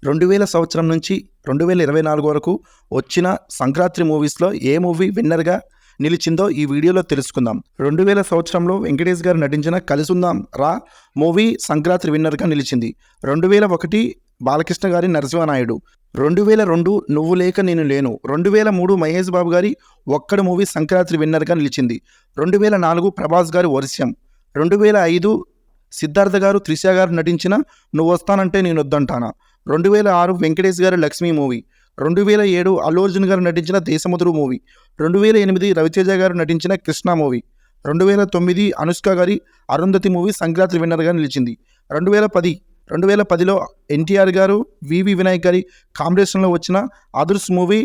2000 సంవత్సరం నుంచి 2024 వరకు వచ్చిన సంక్రాంతి మూవీస్లో ఏ మూవీ విన్నర్గా నిలిచిందో ఈ వీడియోలో తెలుసుకుందాం. 2000 సంవత్సరంలో వెంకటేష్ గారు నటించిన కలిసుందాం రా మూవీ సంక్రాంతి విన్నర్గా నిలిచింది. 2001 బాలకృష్ణ గారి నరసింహనాయుడు, 2002 నువ్వు లేక నేను లేను, 2003 మహేష్ బాబు గారి ఒక్కడు మూవీ సంక్రాంతి విన్నర్గా నిలిచింది. 2004 ప్రభాస్ గారి వర్షం, 2005 సిద్ధార్థ గారు త్రిష గారు నటించిన నువ్వు వస్తానంటే నేను వద్దంటానా, 2006 వెంకటేష్ గారి లక్ష్మీ మూవీ, 2007 అల్లు అర్జున్ గారు నటించిన దేశముద్రు మూవీ, 2008 రవితేజ గారు నటించిన కృష్ణ మూవీ, 2009 అనుష్క గారి అరుంధతి మూవీ సంక్రాంతి విన్నర్గా నిలిచింది. 2010లో ఎన్టీఆర్ గారు వివి వినాయక్ గారి కాంబినేషన్లో వచ్చిన అదుర్స్ మూవీ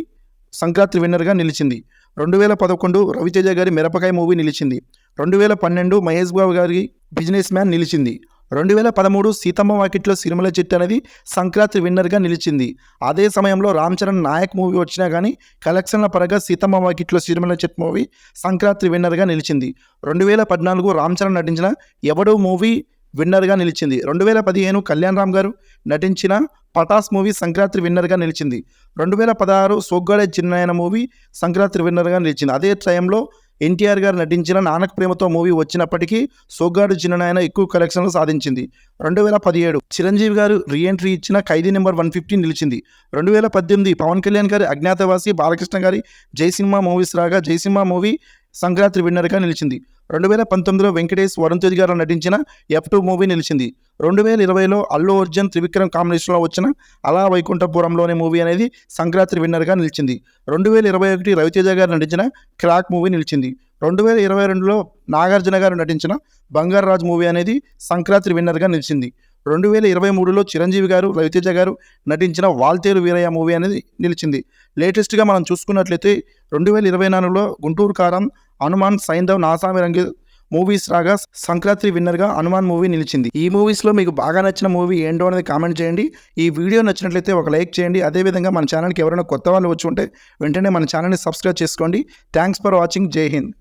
సంక్రాంతి విన్నర్గా నిలిచింది. 2011 రవితేజ గారి మిరపకాయ మూవీ నిలిచింది. 2012 మహేష్ బాబు గారి బిజినెస్ మ్యాన్ నిలిచింది. 2013 సీతమ్మ వాకిట్లో సిరిమల చెట్టు అనేది సంక్రాంతి విన్నర్గా నిలిచింది. అదే సమయంలో రామ్ చరణ్ నాయక్ మూవీ వచ్చినా కానీ కలెక్షన్ల పరంగా సీతమ్మ వాకిట్లో సిరిమల చెట్టు మూవీ సంక్రాంతి విన్నర్గా నిలిచింది. 2014 రామ్ చరణ్ నటించిన ఎవడు మూవీ విన్నర్గా నిలిచింది. 2015 కళ్యాణ్ రామ్ గారు నటించిన పటాస్ మూవీ సంక్రాంతి విన్నర్గా నిలిచింది. 2016 సోగ్గాడే చిన్నాయన మూవీ సంక్రాంతి విన్నర్గా నిలిచింది. అదే టైంలో ఎన్టీఆర్ గారు నటించిన నానక ప్రేమతో మూవీ వచ్చినప్పటికీ సోగ్గాడు చిన్ననాయన ఎక్కువ కలెక్షన్లు సాధించింది. 2017 చిరంజీవి గారు రీఎంట్రీ ఇచ్చిన ఖైదీ నెంబర్ 150 నిలిచింది. 2018 పవన్ కళ్యాణ్ గారి అజ్ఞాతవాసి, బాలకృష్ణ గారి జయసింహ మూవీస్ రాగా జయసింహ మూవీ సంక్రాంతి విన్నర్గా నిలిచింది. 2019లో వెంకటేష్, వరుణ్ తేజ్ గారు నటించిన F2 మూవీ నిలిచింది. 2020లో అల్లు అర్జున్, త్రివిక్రమ్ కాంబినేషన్లో వచ్చిన అలా వైకుంఠపురంలోని మూవీ అనేది సంక్రాంతి విన్నర్గా నిలిచింది. 2021 రవితేజ గారు నటించిన క్రాక్ మూవీ నిలిచింది. 2022లో నాగార్జున గారు నటించిన బంగారు రాజ్ మూవీ అనేది సంక్రాంతి విన్నర్గా నిలిచింది. 2023లో చిరంజీవి గారు, రవితేజ గారు నటించిన వాల్తేరు వీరయ్య మూవీ అనేది నిలిచింది. లేటెస్ట్గా మనం చూసుకున్నట్లయితే 2024లో గుంటూరు కారం, హనుమాన్, సైంధవ్, నాసామి రంగు మూవీస్ రాగా సంక్రాంతి విన్నర్గా హనుమాన్ మూవీ నిలిచింది. ఈ మూవీస్లో మీకు బాగా నచ్చిన మూవీ ఏంటో అనేది కామెంట్ చేయండి. ఈ వీడియో నచ్చినట్లయితే ఒక లైక్ చేయండి. అదేవిధంగా మన ఛానల్కి ఎవరైనా కొత్త వాళ్ళు వచ్చి ఉంటే వెంటనే మన ఛానల్ని సబ్స్క్రైబ్ చేసుకోండి. Thanks for watching. జై హింద్.